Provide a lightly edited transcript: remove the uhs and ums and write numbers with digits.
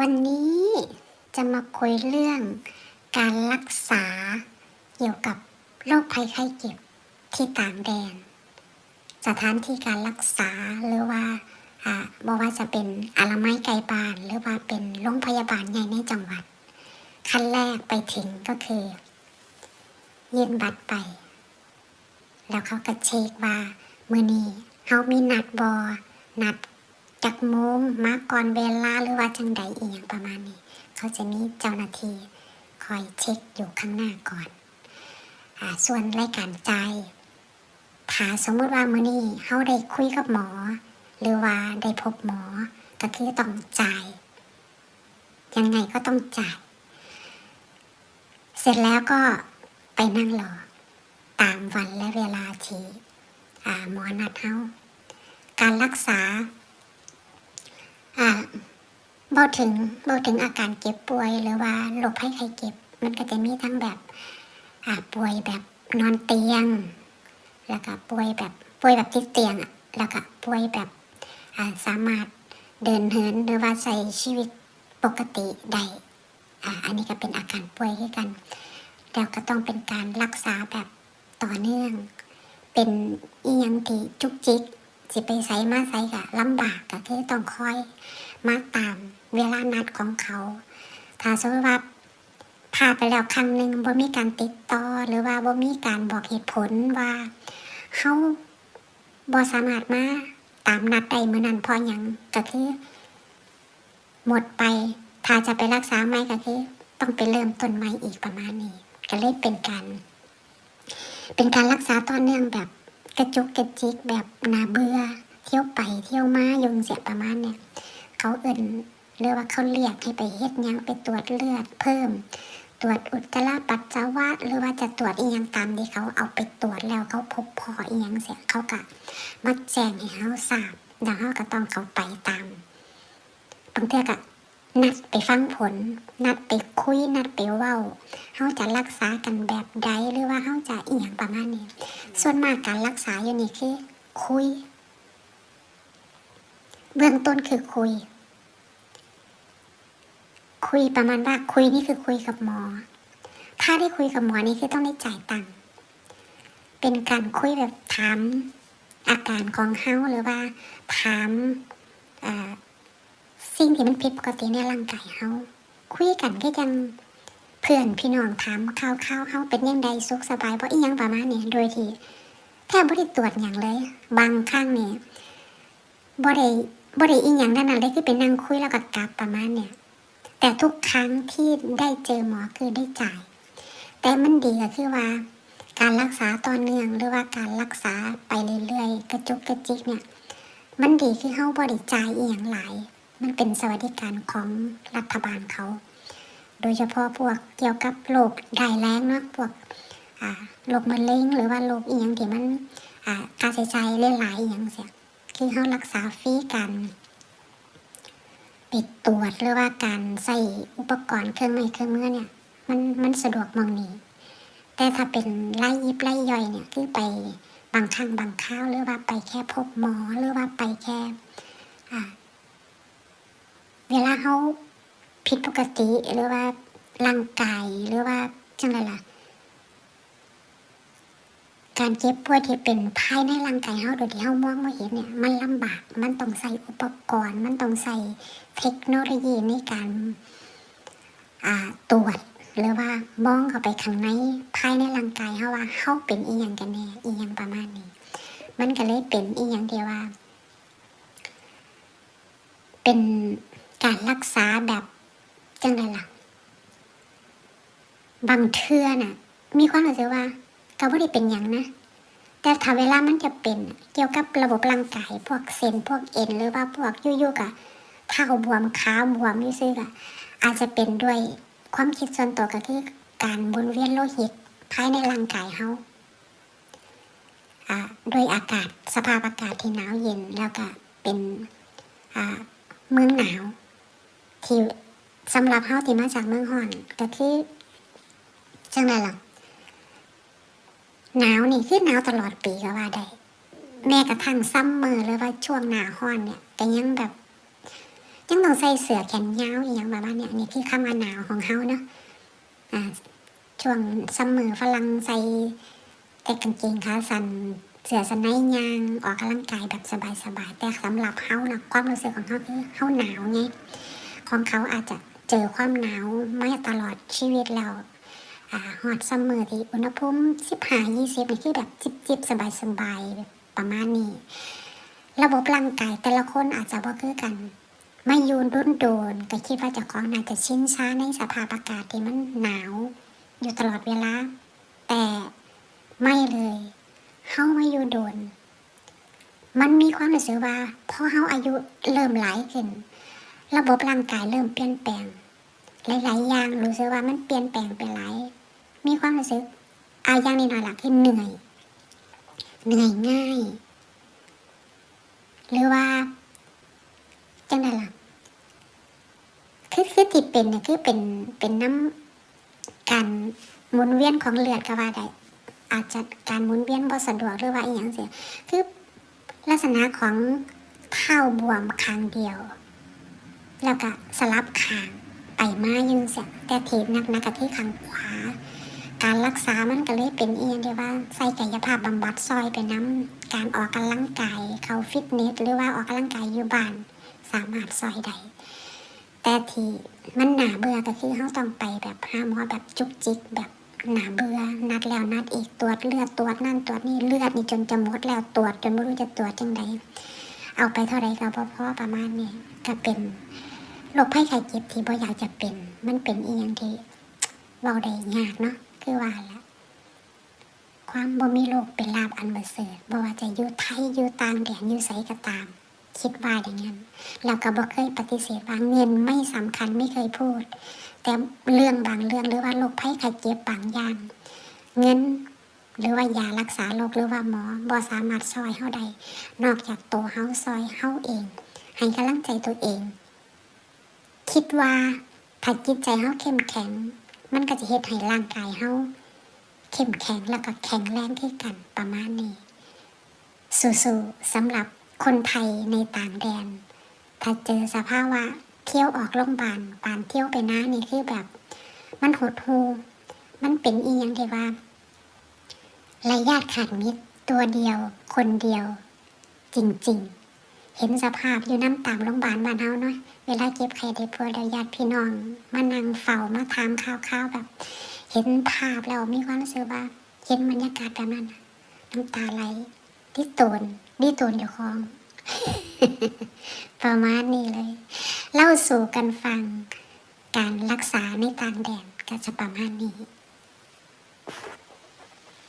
วันนี้จะมาคุยเรื่องการรักษาเกี่ยวกับโรคภัยไข้เจ็บที่ต่างแดนสถานที่การรักษาหรือว่าบอกว่าจะเป็นอนามัยไกลบ้านหรือว่าเป็นโรงพยาบาลใหญ่ในจังหวัดขั้นแรกไปถึงก็คือยื่นบัตรไปแล้วเขาก็เช็คว่ามื้อนี้เฮามีนัดบ่นัดจักโมงมาก่อนเวลาหรือว่าจังใดอีหยังประมาณนี้เขาจะมีเจ้าหน้าที่คอยเช็คอยู่ข้างหน้าก่อนส่วนรายการจ่ายถ้าสมมติว่ามื้อนี้เฮาได้คุยกับหมอหรือว่าได้พบหมอก็คือต้องจ่ายยังไงก็ต้องจ่ายเสร็จแล้วก็ไปนั่งรอตามวันและเวลาที่หมอนัดเฮาการรักษาเบาถึงอาการเจ็บป่วยหรือว่าโรคภัยไข้เจ็บมันก็จะมีทั้งแบบป่วยแบบนอนเตียงแล้วก็ป่วยแบบติดเตียงแล้วก็ป่วยแบบสามารถเดินเหินหรือว่าใช้ชีวิตปกติได้อันนี้ก็เป็นอาการป่วยด้วยกันแล้วก็ต้องเป็นการรักษาแบบต่อเนื่องเป็นอีหยังที่จุกจิกสิไปไสมาไสก็ลำบากก็คือต้องคอยมาตามเวลานัดของเขาถ้าสมมติว่าพาไปแล้วครั้งหนึ่งบ่มีการติดต่อหรือว่าบ่มีการบอกเหตุผลว่าเฮาบ่สามารถมาตามนัดได้มื้อนั้นเพราะหยังก็คือหมดไปถ้าจะไปรักษาใหม่ก็คือต้องไปเริ่มต้นใหม่อีกประมาณนี้ก็เลยเป็นการรักษาต่อเนื่องแบบกระจุกกระจิกแบบน่าเบื่อเที่ยวไปเที่ยวมายุงเสียประมาณเนี่ยเขาเอิ้นหรือว่าเขาเรียกให้ไปเฮ็ดหยังไปตรวจเลือดเพิ่มตรวจอุจจาระปัสสาวะหรือว่าจะตรวจอีหยังตามที่เขาเอาไปตรวจแล้วเขาพบพออีหยังเสียเขาก็มาแจ้งให้เฮาทราบแล้วเฮาก็ต้องเข้าไปตามบางเทื่อก็นัดไปฟังผลนัดไปคุยนัดไปเว้าเฮาจะรักษากันแบบใดหรือว่าเฮาจะอีหยังประมาณนี้ส่วนมากการรักษาอยู่นี่คือคุยเบื้องต้นคือคุยประมาณว่าคุยนี่คือคุยกับหมอถ้าได้คุยกับหมอนี่คือต้องได้จ่ายตังค์เป็นการคุยแบบถามอาการของเฮาหรือว่าถามสิ่งที่มันผิดปกติในร่างกายเฮาคุยกันก็จังเพื่อนพี่น้องถามข่าวเฮาเป็นยังไงสุขสบายบ่อีหยังประมาณนี้โดยที่แทบบ่ได้ตรวจหยังเลยบางครั้งนี่บ่ได้อีหยังนั่นน่ะเลยคือไปนั่งคุยแล้วก็กลับประมาณเนี่ยแต่ทุกครั้งที่ได้เจอหมอคือได้จ่ายแต่มันดีก็คือว่าการรักษาต่อเนื่องหรือว่าการรักษาไปเรื่อยๆกระจุกกระจิกเนี่ยมันดีคือเฮาบ่ได้จ่ายอีหยังหลายมันเป็นสวัสดิการของรัฐบาลเขาโดยเฉพาะพวกเกี่ยวกับโรคร้ายแรงเนาะพวกโรคมะเร็งหรือว่าโรคอีหยังที่มันค่าใช้จ่ายหลายๆอีหยังเสียคือเฮารักษาฟรีกันไปตรวจหรือว่าการใส่อุปกรณ์เครื่องไม้เครื่องมือเนี่ยมันสะดวกมองนี้แต่ถ้าเป็นรายยิบรายย่อยเนี่ยคือไปบางครั้งบางคราวหรือว่าไปแค่พบหมอหรือว่าไปแค่เวลาเขาผิดปกติหรือว่าร่างกายหรือว่าจังไรล่ะการเจ็บป่วยที่เป็นภายในร่างกายเขาโดยที่เขามองไม่เห็นเนี่ยมันลำบากมันต้องใส่อุปกรณ์มันต้องใส่เทคโนโลยีในการตรวจหรือว่ามองเข้าไปข้างในภายในร่างกายเขาว่าเขาเป็นอีหยังกันแน่อีหยังประมาณนี้มันก็เลยเป็นอีหยังที่ว่าเป็นการรักษาแบบจังไรล่ะบางเทื่อน่ะมีความรู้สึกว่าก็บ่ได้เป็นหยังนะแต่ถ้าเวลามันจะเป็นเกี่ยวกับระบบร่างกายพวกเส้นพวกเอ็นหรือว่าพวกยุ่ๆกะเท้าบวมขาบวมซื่อๆกะอาจจะเป็นด้วยความคิดส่วนตัวก็คือการหมุนเวียนโลหิตภายในร่างกายเฮาโดยอากาศสภาพอากาศที่หนาวเย็นแล้วก็เป็นเมืองหนาวที่สำหรับเฮาที่มาจากเมืองร้อนก็คือจังได๋ล่ะหนาวนี่คือหนาวตลอดปีก็ว่าได้แม้กระทั่งซัมเมอร์หรือว่าช่วงหน้าร้อนเนี่ยก็ยังแบบยัง ต้องใส่เสื้อแขนยาวอีหยังประมาณเนี้ยนี่คือคำว่าหนาวของเฮาเนาะช่วงซัมเมอร์ฝรั่งใส่แต่กางเกงขาสั้นเสื้อสไนยางออกกำลังกายแบบสบายๆแต่สำหรับเฮานะความรู้สึกของเฮาคือเฮาหนาวไงของเขาอาจจะเจอความหนาวมาตลอดชีวิตแล้วฮอตซัมเมอร์ที่อุณหภูมิ15-20นี่คือแบบจิบๆสบายๆประมาณนี้ระบบร่างกายแต่ละคนอาจจะบ่คือกันไม่ยูนรุ่นโดนก็คิดว่าเจ้าของน่าจะชินชาในสภาพอากาศที่มันหนาวอยู่ตลอดเวลาแต่ไม่เลยเฮามาอยู่โดนมันมีความรู้สึกว่าพอเฮาอายุเริ่มหลายขึ้นระบบร่างกายเริ่มเปลี่ยนแปลงหลายๆอย่างรู้สึกว่ามันเปลี่ยนแปลงไปหลายมีความรู้สึกอย่างนิดหน่อยหลักคือเหนื่อยง่ายหรือว่าจังได๋ล่ะคือที่เป็นเนี่ยคือเป็นน้ำการหมุนเวียนของเลือดก็ว่าได้อาจจะการหมุนเวียนบ่สะดวกหรือว่าอีหยังสิคือลักษณะของเท้าบวมข้างเดียวแล้วก็สลับข้างไปมาอยู่จั่งซี้แต่ที่หนักก็คือข้างขวาการรักษามันก็เลยเป็นอีหยังที่ว่าใส่กายภาพบำบัดซอยไปนำการออกกำลังกายเข้าฟิตเนสหรือว่าออกกำลังกายอยู่บ้านสามารถซอยได้แต่ที่มันน่าเบื่อก็คือเฮาต้องไปแบบหาหมอแบบจุกจิกแบบน่าเบื่อนัดแล้วนัดอีกตรวจเลือดตรวจนั่นตรวจนี่เลือดนี่จนจะหมดแล้วตรวจจนบ่รู้จะตรวจจังไดเอาไปเท่าใดก็บ่พอประมาณนี้ก็เป็นโรคภัยไข้เจ็บที่บ่อยากจะเป็นมันเป็นอีหยังที่เว้าได้ยากเนาะคือว่าล่ะความบ่มีโรคเป็นลาภอันประเสริฐบ่ว่าจะอยู่ไทยอยู่ต่างแดนอยู่ไสก็ตามคิดว่าอย่างนั้นแล้วก็บ่เคยปฏิเสธว่าเงินไม่สำคัญไม่เคยพูดแต่เรื่องบางเรื่องหรือว่าโรคภัยไข้เจ็บบางอย่างเงินหรือว่ายารักษาโรคหรือว่าหมอบ่สามารถช่วยเฮาได้นอกจากตัวเฮาช่วยเฮาเองให้กำลังใจตัวเองคิดว่าถ้าจิตใจเฮาเข้มแข็งมันก็จะเฮ็ดให้ร่างกายเฮาเข้มแข็งแล้วก็แข็งแรงคือกันประมาณนี้สู้ๆสำหรับคนไทยในต่างแดนถ้าเจอสภาวะเที่ยวออกโรงพยาบาลปานเที่ยวไปนะนี่คือแบบมันหดหู่มันเป็นอีหยังที่ว่าไร้ญาติขาดมิตรตัวเดียวคนเดียวจริงๆเห็นสภาพอยู่น้ำตามโรงพยาบาลบ้านเฮาเนาะเวลาเจ็บไข้ได้ป่วยแล้วญาติพี่น้องมานั่งเฝ้ามาถามข่าวๆแบบเห็นภาพแล้วมีความรู้สึกว่าเห็นบรรยากาศแบบนั้นน้ำตาไหลดิโตนเจ้าของ ประมาณนี้เลยเล่าสู่กันฟังการรักษาในต่างแดนก็จะประมาณนี้